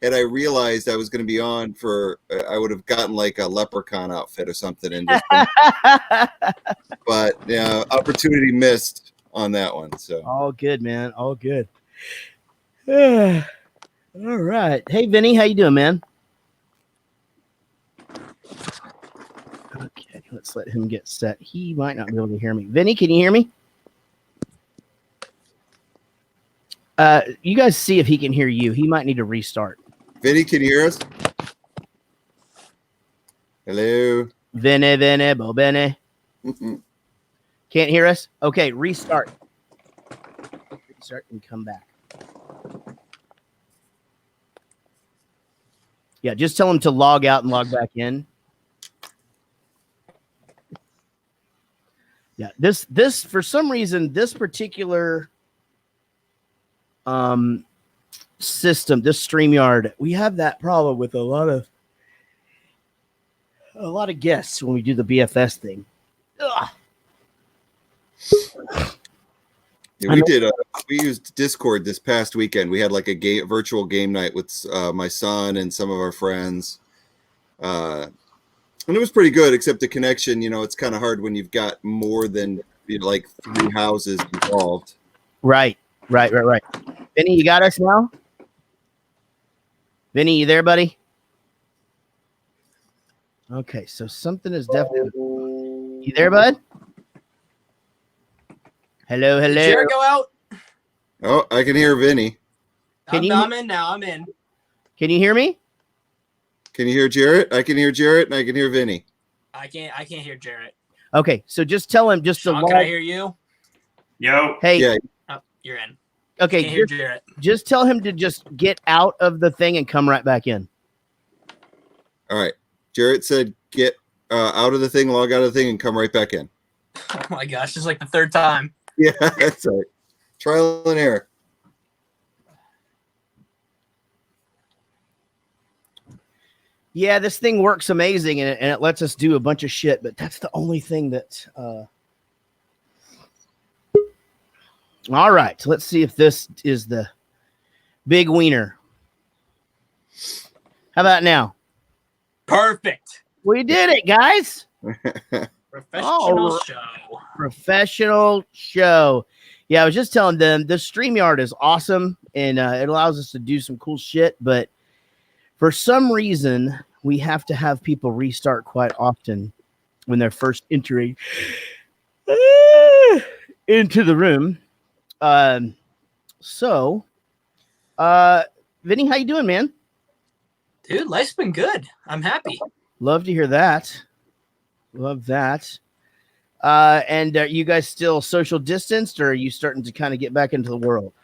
had I realized I was going to be on for, I would have gotten like a leprechaun outfit or something. And just but yeah, opportunity missed on that one. So all good, man. All good. All right. Hey, Vinny, how you doing, man? Okay, let's let him get set. He might not be able to hear me. Vinny, can you hear me? You guys see if he can hear you. He might need to restart. Vinny, can you hear us? Hello. Vinny, bo bene. Can't hear us? Okay, restart. Restart and come back. Yeah, just tell him to log out and log back in. Yeah, this for some reason, this particular system, this StreamYard, we have that problem with a lot of guests when we do the BFS thing. Ugh. Yeah, we used Discord this past weekend. We had like a virtual game night with my son and some of our friends. And it was pretty good, except the connection, it's kind of hard when you've got more than like 3 houses involved. Right. Vinny, you got us now? Vinny, you there, buddy? Okay, so something is definitely... You there, bud? Hello. Did Jaret go out? Oh, I can hear Vinny. I'm in now. I'm in. Can you hear me? Can you hear Jaret? I can hear Jaret, and I can hear Vinny. I can't hear Jaret. Okay, so just tell him just Sean, to. Can I hear you? Yo. Hey. Yeah. Oh, you're in. Okay. Can't hear Jaret. Just tell him to just get out of the thing and come right back in. All right. Jaret said, "Get out of the thing, log out of the thing, and come right back in." Oh my gosh, this is like the 3rd time. Yeah, that's right. Trial and error. Yeah, this thing works amazing, and it lets us do a bunch of shit, but that's the only thing that... All right, let's see if this is the big wiener. How about now? Perfect. We did it, guys. Professional show. Professional show. Yeah, I was just telling them the StreamYard is awesome, and it allows us to do some cool shit, but for some reason, we have to have people restart quite often when they're first entering into the room. Vinny, how you doing, man? Dude, life's been good. I'm happy. Love to hear that. Love that. And are you guys still social distanced, or are you starting to kind of get back into the world?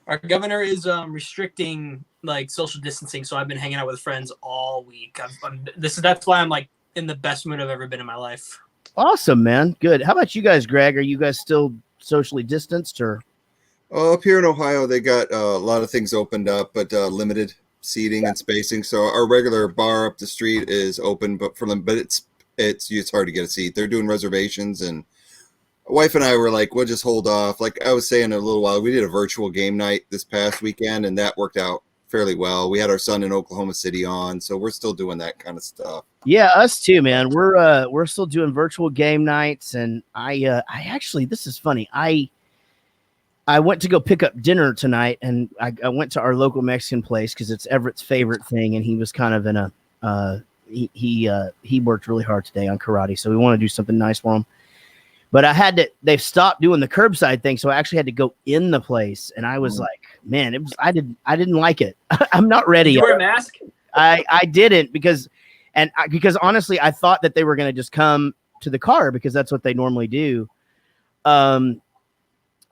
Our governor is restricting like social distancing, so I've been hanging out with friends all week. That's why I'm like in the best mood I've ever been in my life. Awesome, man. Good. How about you guys, Greg? Are you guys still socially distanced, or? Up here in Ohio, they got a lot of things opened up, but limited seating and spacing. So our regular bar up the street is open, but it's hard to get a seat. They're doing reservations, and my wife and I were like, we'll just hold off. Like I was saying a little while, we did a virtual game night this past weekend, and that worked out fairly well. We had our son in Oklahoma City on, so we're still doing that kind of stuff. Yeah, us too, man. We're still doing virtual game nights, and I actually, this is funny. I went to go pick up dinner tonight, and I went to our local Mexican place because it's Everett's favorite thing, and he was kind of in a he worked really hard today on karate, so we want to do something nice for him. But they've stopped doing the curbside thing, so I actually had to go in the place, and I was like, man, I didn't like it. I'm not ready. Did you wear a mask? I didn't because honestly, I thought that they were going to just come to the car because that's what they normally do. So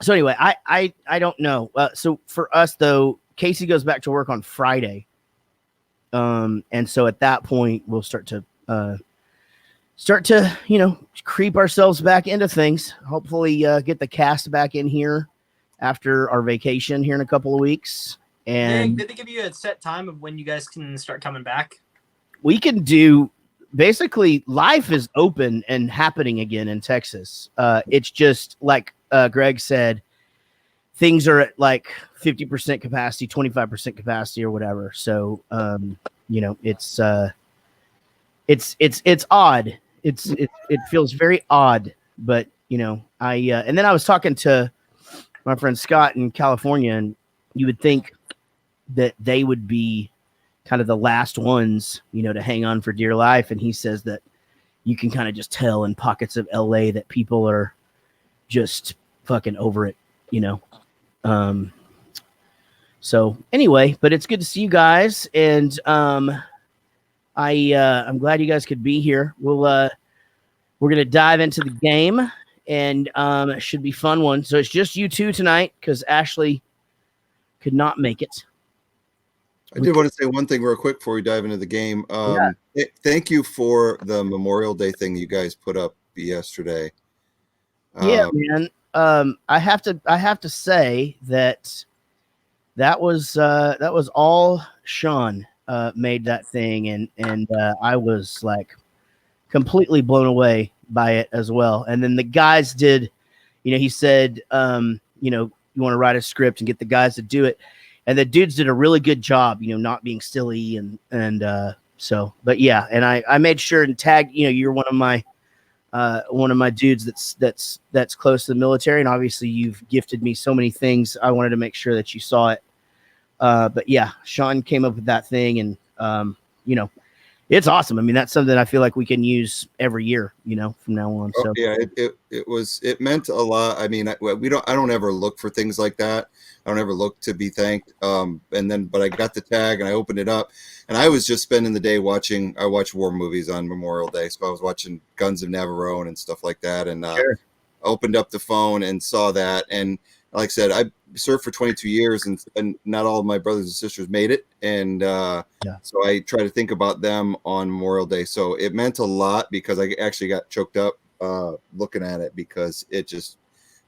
anyway, I don't know. So for us though, Casey goes back to work on Friday. And so at that point we'll start to creep ourselves back into things. Hopefully get the cast back in here after our vacation here in a couple of weeks. And did they give you a set time of when you guys can start coming back? We can do basically life is open and happening again in Texas. It's just like Greg said, things are at like 50% capacity, 25% capacity, or whatever. So it's odd. It feels very odd, but and then I was talking to my friend Scott in California, and you would think that they would be kind of the last ones, to hang on for dear life. And he says that you can kind of just tell in pockets of LA that people are just fucking over it, So anyway, but it's good to see you guys. And I'm glad you guys could be here. We're going to dive into the game, and it should be a fun one. So it's just you two tonight because Ashley could not make it. I did want to say one thing real quick before we dive into the game. Thank you for the Memorial Day thing you guys put up yesterday. Yeah, man. I have to say that was all Sean made that thing, and I was like completely blown away by it as well. And then the guys did, he said, you want to write a script and get the guys to do it. And the dudes did a really good job, not being silly and so, but yeah. And I made sure and tagged, you're one of my dudes that's close to the military. And obviously you've gifted me so many things. I wanted to make sure that you saw it. But yeah, Sean came up with that thing, and it's awesome. I mean, that's something I feel like we can use every year, from now on. So yeah, it meant a lot. I mean, I don't ever look for things like that. I don't ever look to be thanked. But I got the tag and I opened it up, and I was just spending the day watching. I watch war movies on Memorial Day, so I was watching Guns of Navarone and stuff like that, and sure. Opened up the phone and saw that. And like I said, I served for 22 years, and not all of my brothers and sisters made it, and so I try to think about them on Memorial Day. So it meant a lot because I actually got choked up looking at it, because it just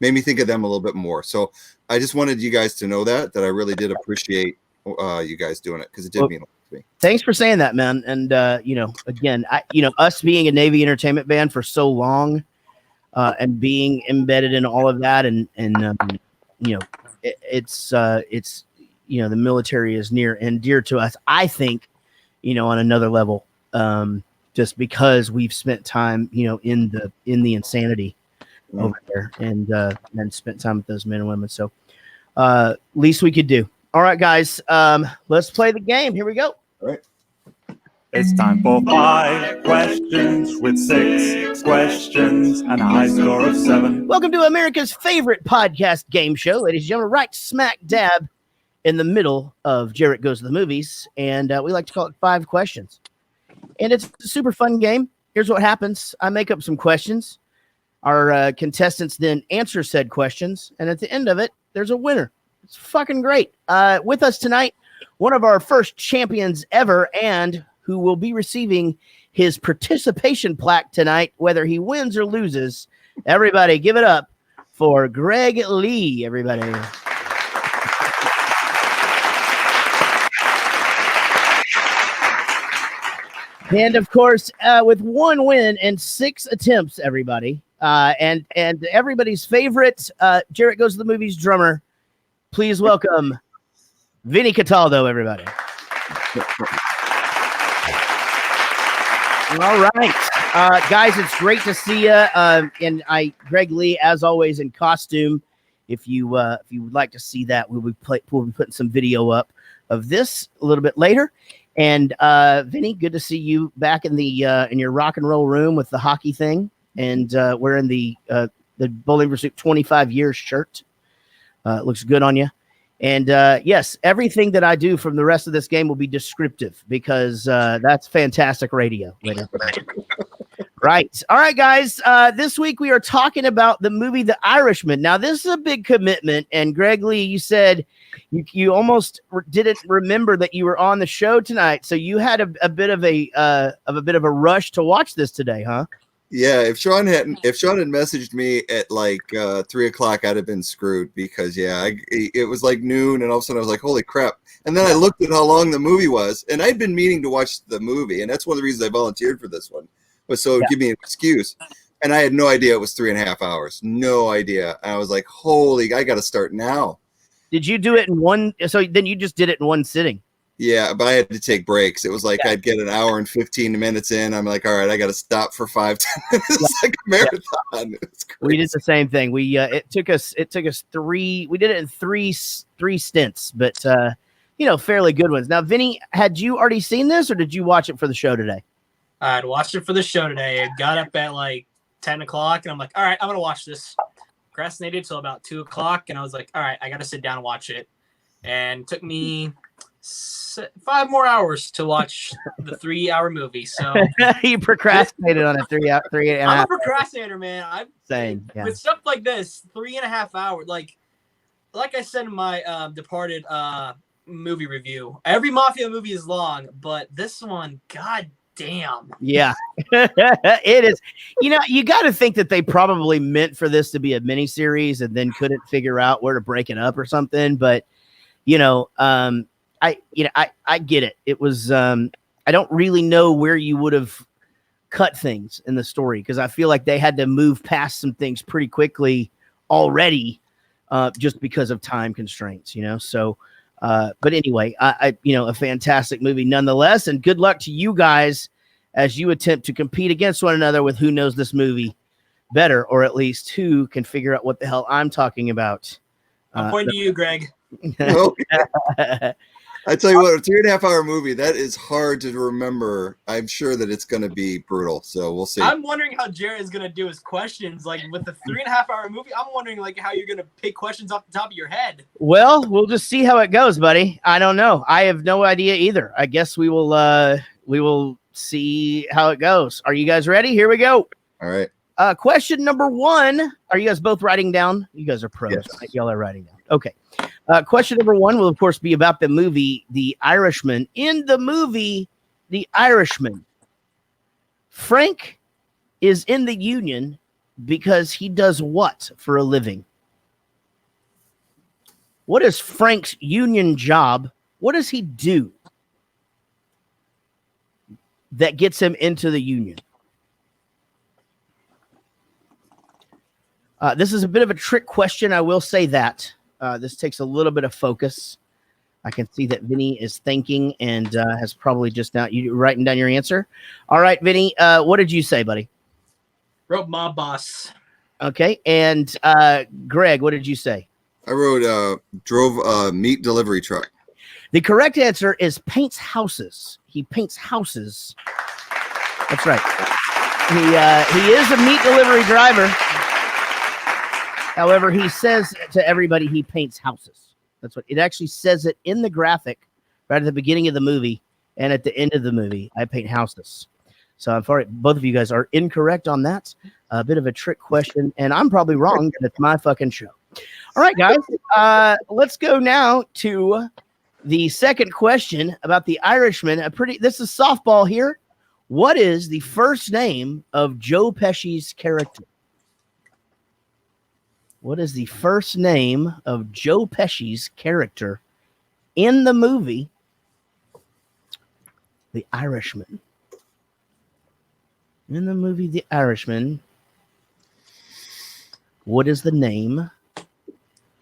made me think of them a little bit more. So I just wanted you guys to know that I really did appreciate you guys doing it, because it did mean a lot to me. Thanks for saying that, man. And again, us being a Navy entertainment band for so long, and being embedded in all of that, and it's the military is near and dear to us, I think, on another level, just because we've spent time, in the insanity over there, and spent time with those men and women. So least we could do. All right, guys, let's play the game. Here we go. All right. It's time for 5 questions with 6 questions and a high score of 7. Welcome to America's favorite podcast game show, ladies and gentlemen, right smack dab in the middle of Jaret Goes to the Movies, and we like to call it 5 questions. And it's a super fun game. Here's what happens. I make up some questions. Our contestants then answer said questions, and at the end of it, there's a winner. It's fucking great. With us tonight, one of our first champions ever, and who will be receiving his participation plaque tonight, whether he wins or loses. Everybody give it up for Greg Lee, everybody. And of course, with 1 win and 6 attempts, everybody, and everybody's favorite Jaret Goes to the Movies drummer, please welcome Vinny Cataldo, everybody. All right, guys, it's great to see you. And Greg Lee, as always, in costume. If you would like to see that, we'll be putting some video up of this a little bit later. And Vinny, good to see you back in the in your rock and roll room with the hockey thing, and wearing the Bowling Pursuit 25 years shirt. It looks good on you. And yes, everything that I do from the rest of this game will be descriptive, because that's fantastic radio. Right. All right, guys. This week we are talking about the movie The Irishman. Now, this is a big commitment. And Greg Lee, you said you almost didn't remember that you were on the show tonight. So you had a bit of a rush to watch this today, huh? Yeah, if Sean had messaged me at like 3:00, I'd have been screwed, because it was like noon, and all of a sudden I was like, holy crap. And then I looked at how long the movie was, and I'd been meaning to watch the movie, and that's one of the reasons I volunteered for this one, was so it would give me an excuse. And I had no idea it was 3.5 hours. No idea. And I was like, holy, I got to start now. Did you do it in one? So then you just did it in one sitting. Yeah, but I had to take breaks. It was like I'd get an hour and 15 minutes in. I'm like, all right, I got to stop for 5-10 minutes. It's like a marathon. It's crazy. We did the same thing. We it took us 3. We did it in three stints, but fairly good ones. Now, Vinny, had you already seen this, or did you watch it for the show today? I had watched it for the show today. I got up at like 10 o'clock, and I'm like, all right, I'm gonna watch this. Procrastinated till about 2 o'clock, and I was like, all right, I got to sit down and watch it. And it took me 5 more hours to watch the 3-hour movie. So You procrastinated on a 3 hour, 3 and a I'm a half. procrastinator, man. I'm Same. Yeah. with stuff like this, 3.5 hours. Like I said in my Departed movie review, every mafia movie is long, but this one, god damn. Yeah, it is. You got to think that they probably meant for this to be a miniseries and then couldn't figure out where to break it up or something. But I get it. It was I don't really know where you would have cut things in the story, because I feel like they had to move past some things pretty quickly already, just because of time constraints. So. But anyway, a fantastic movie nonetheless, and good luck to you guys as you attempt to compete against one another with who knows this movie better, or at least who can figure out what the hell I'm talking about. I'm pointing to you, Greg. I tell you what, a 3.5 hour movie, that is hard to remember. I'm sure that it's going to be brutal. So we'll see. I'm wondering how Jaret is going to do his questions. Like with the 3.5 hour movie, I'm wondering like how you're going to pick questions off the top of your head. Well, we'll just see how it goes, buddy. I don't know. I have no idea either. I guess we will see how it goes. Are you guys ready? Here we go. All right. Question number 1. Are you guys both writing down? You guys are pros. Yes. Right? Y'all are writing down. Okay. Question number 1 will, of course, be about the movie The Irishman. In the movie The Irishman, Frank is in the Union because he does what for a living? What is Frank's union job? What does he do that gets him into the Union? This is a bit of a trick question. I will say that. This takes a little bit of focus. I can see that Vinny is thinking and has probably just now you writing down your answer. All right, Vinny, what did you say, buddy? Wrote mob boss. Okay, and Greg, what did you say? I wrote drove a meat delivery truck. The correct answer is paints houses. He paints houses. That's right. He is a meat delivery driver. However, he says to everybody he paints houses. That's what it actually says it in the graphic right at the beginning of the movie and at the end of the movie. I paint houses. So I'm sorry, both of you guys are incorrect on that. A bit of a trick question, and I'm probably wrong, but it's my fucking show. All right, guys, let's go now to the second question about the Irishman. This is softball here. What is the first name of Joe Pesci's character? What is the first name of Joe Pesci's character in the movie The Irishman? In the movie The Irishman, what is the name of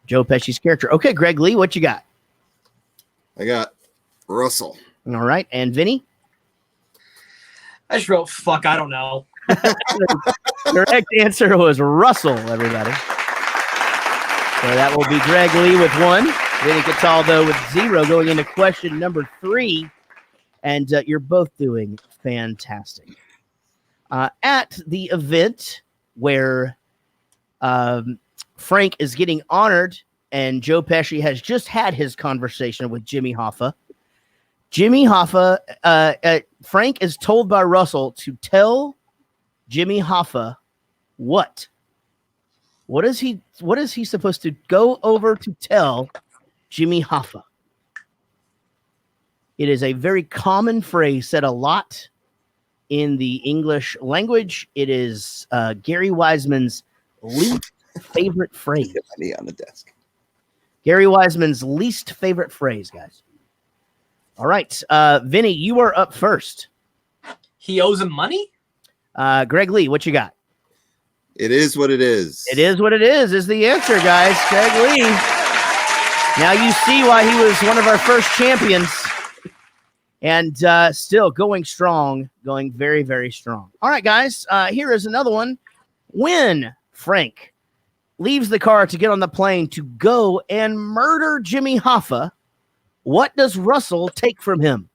Joe Pesci's character? Okay, Greg Lee, what you got? I got Russell. All right, and Vinny? I just wrote fuck, I don't know. Correct answer was Russell, everybody. So that will be Greg Lee with 1. Vinny Cataldo with 0 going into question number 3. And you're both doing fantastic. At the event where Frank is getting honored and Joe Pesci has just had his conversation with Jimmy Hoffa, Frank is told by Russell to tell Jimmy Hoffa what? What is he supposed to go over to tell Jimmy Hoffa? It is a very common phrase said a lot in the English language. It is Gary Wiseman's least favorite phrase. Money on the desk. Gary Wiseman's least favorite phrase, guys. All right, Vinny, you are up first. He owes him money? Greg Lee, what you got? It is what it is. It is what it is the answer, guys. Greg Lee. Now you see why he was one of our first champions. And still going strong, going very, very strong. All right, guys, here is another one. When Frank leaves the car to get on the plane to go and murder Jimmy Hoffa, what does Russell take from him?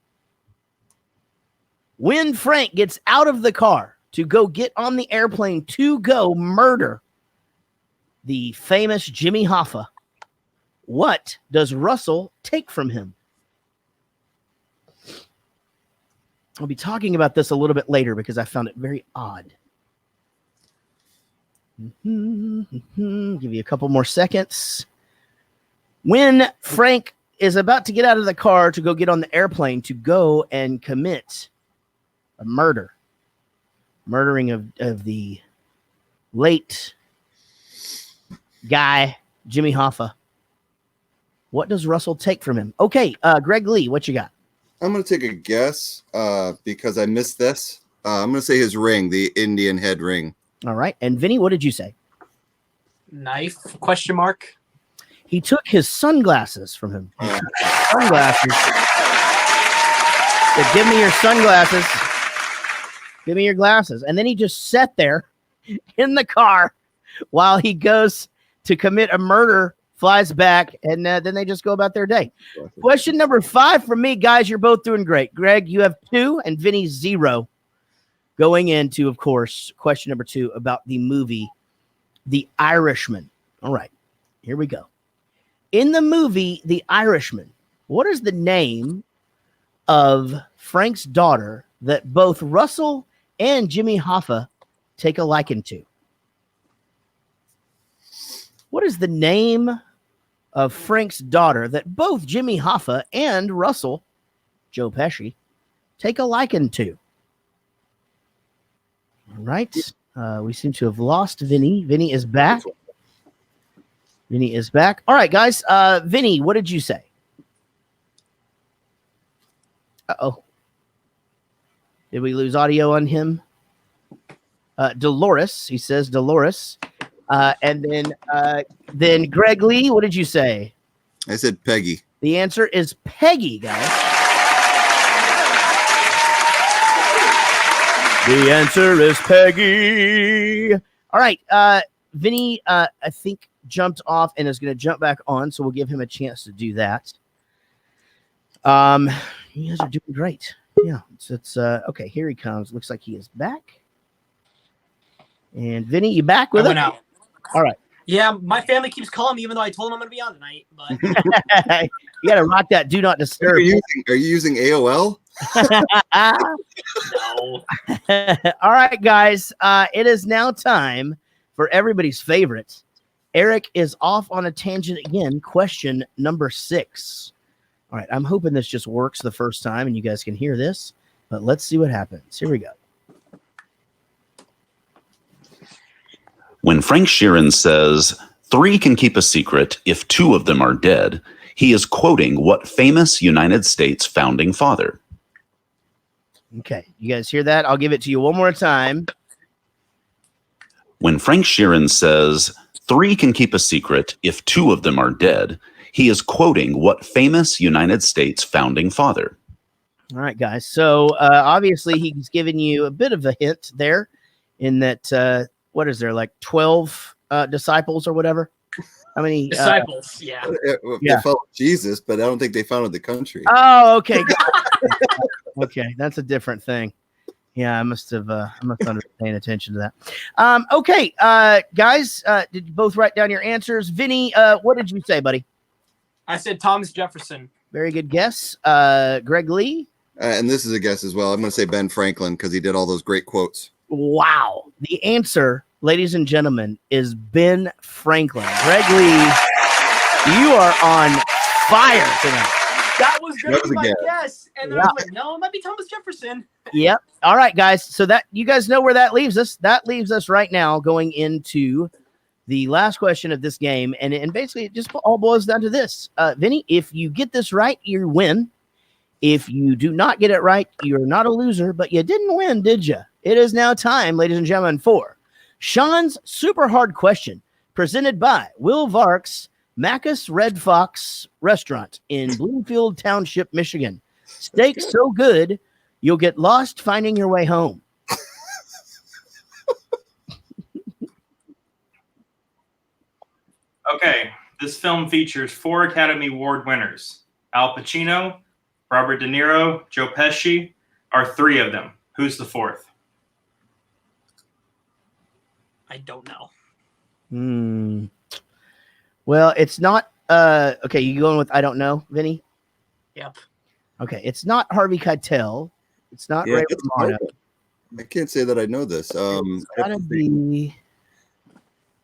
When Frank gets out of the car to go get on the airplane to go murder the famous Jimmy Hoffa, what does Russell take from him? I'll be talking about this a little bit later because I found it very odd. Give you a couple more seconds. When Frank is about to get out of the car to go get on the airplane to go and commit a murdering of the late guy, Jimmy Hoffa, what does Russell take from him? Okay, Greg Lee, what you got? I'm going to take a guess because I missed this. I'm going to say his ring, the Indian head ring. All right. And Vinny, what did you say? Knife? Question mark. He took his sunglasses from him. Sunglasses. Said, give me your sunglasses. Give me your glasses. And then he just sat there in the car while he goes to commit a murder, flies back, and then they just go about their day. Question number 5 from me, guys. You're both doing great. Greg, you have 2, and Vinny 0. Going into, of course, question number 2 about the movie The Irishman. All right, here we go. In the movie The Irishman, what is the name of Frank's daughter that both Russell and Jimmy Hoffa take a liking to? What is the name of Frank's daughter that both Jimmy Hoffa and Russell, Joe Pesci, take a liking to? All right. We seem to have lost Vinny. Vinny is back. Vinny is back. All right, guys. Vinny, what did you say? Uh-oh. Did we lose audio on him? Dolores. He says Dolores. And then Greg Lee, what did you say? I said Peggy. The answer is Peggy, guys. The answer is Peggy. All right. Vinny, I think, jumped off and is going to jump back on, so we'll give him a chance to do that. You guys are doing great. Yeah. It's okay. Here he comes. Looks like he is back. And Vinny, you back with us? Went out. All right. Yeah, my family keeps calling me, even though I told them I'm going to be on tonight. But you got to rock that do not disturb. Are you using AOL? no. All right, guys. It is now time for everybody's favorite. Eric is off on a tangent again. Question number 6. All right. I'm hoping this just works the first time and you guys can hear this, but let's see what happens. Here we go. When Frank Sheeran says 3 can keep a secret if 2 of them are dead, he is quoting what famous United States founding father? Okay. You guys hear that? I'll give it to you one more time. When Frank Sheeran says 3 can keep a secret if 2 of them are dead, he is quoting what famous United States founding father? All right, guys. So obviously he's giving you a bit of a hint there in that, what is there, like 12 disciples or whatever? How many? Disciples, yeah. They followed Jesus, but I don't think they founded the country. Oh, okay. Okay, that's a different thing. Yeah, I must have been paying attention to that. Okay, guys, did you both write down your answers? Vinny, what did you say, buddy? I said Thomas Jefferson. Very good guess. Greg Lee? And this is a guess as well. I'm going to say Ben Franklin because he did all those great quotes. Wow. The answer, ladies and gentlemen, is Ben Franklin. Greg Lee, you are on fire tonight. That was going to be a my guess. guess. And then I was like, no, it might be Thomas Jefferson. Yep. All right, guys. So that you guys know where that leaves us. That leaves us right now going into the last question of this game. And basically it just all boils down to this. Vinny, if you get this right, you win. If you do not get it right, you're not a loser, but you didn't win, did you? It is now time, ladies and gentlemen, for Sean's super hard question, presented by Will Vark's Macus Red Fox Restaurant in Bloomfield Township, Michigan. Steak so good, you'll get lost finding your way home. Okay, this film features 4 Academy Award winners. Al Pacino, Robert De Niro, Joe Pesci are 3 of them. Who's the 4th? I don't know. Well, it's not okay, you going with I don't know, Vinny? Yep. Okay, it's not Harvey Keitel. It's not Ray it's Romano. hard. I can't say that I know this. It's gotta be.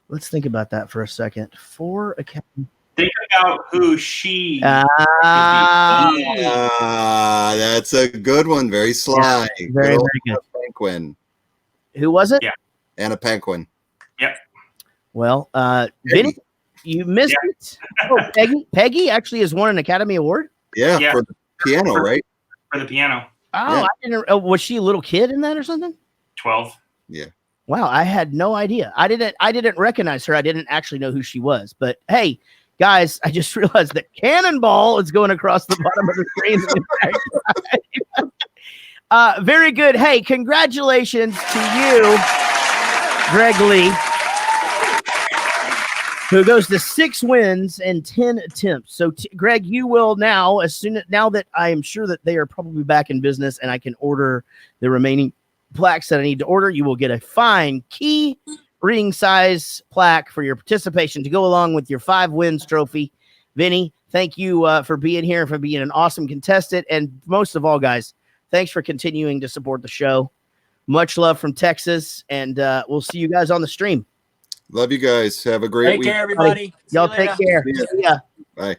Let's think about that for a second. 4 Academy. Think about who she. That's a good one. Very sly. Yeah, very good. Paquin. Who was it? Yeah. Anna Paquin. Yep. Well, Vinny, you missed it. Oh, Peggy actually has won an Academy Award. Yeah, Yeah. for the piano, right? For the piano. Oh, Yeah. I didn't. Was she a little kid in that or something? 12. Yeah. Wow, I had no idea. I didn't recognize her. I didn't actually know who she was. But hey, guys, I just realized that Cannonball is going across the bottom of the screen. Very good. Hey, congratulations to you, Greg Lee, who goes to 6 wins and 10 attempts. So, Greg, you will now, now that I am sure that they are probably back in business and I can order the remaining plaques that I need to order, you will get a fine key ring size plaque for your participation to go along with your 5 wins trophy. Vinny, thank you for being here, for being an awesome contestant. And most of all, guys, thanks for continuing to support the show. Much love from Texas, and we'll see you guys on the stream. Love you guys. Have a great Take week. care, everybody. See Y'all you take later. care. See ya. See ya. Bye.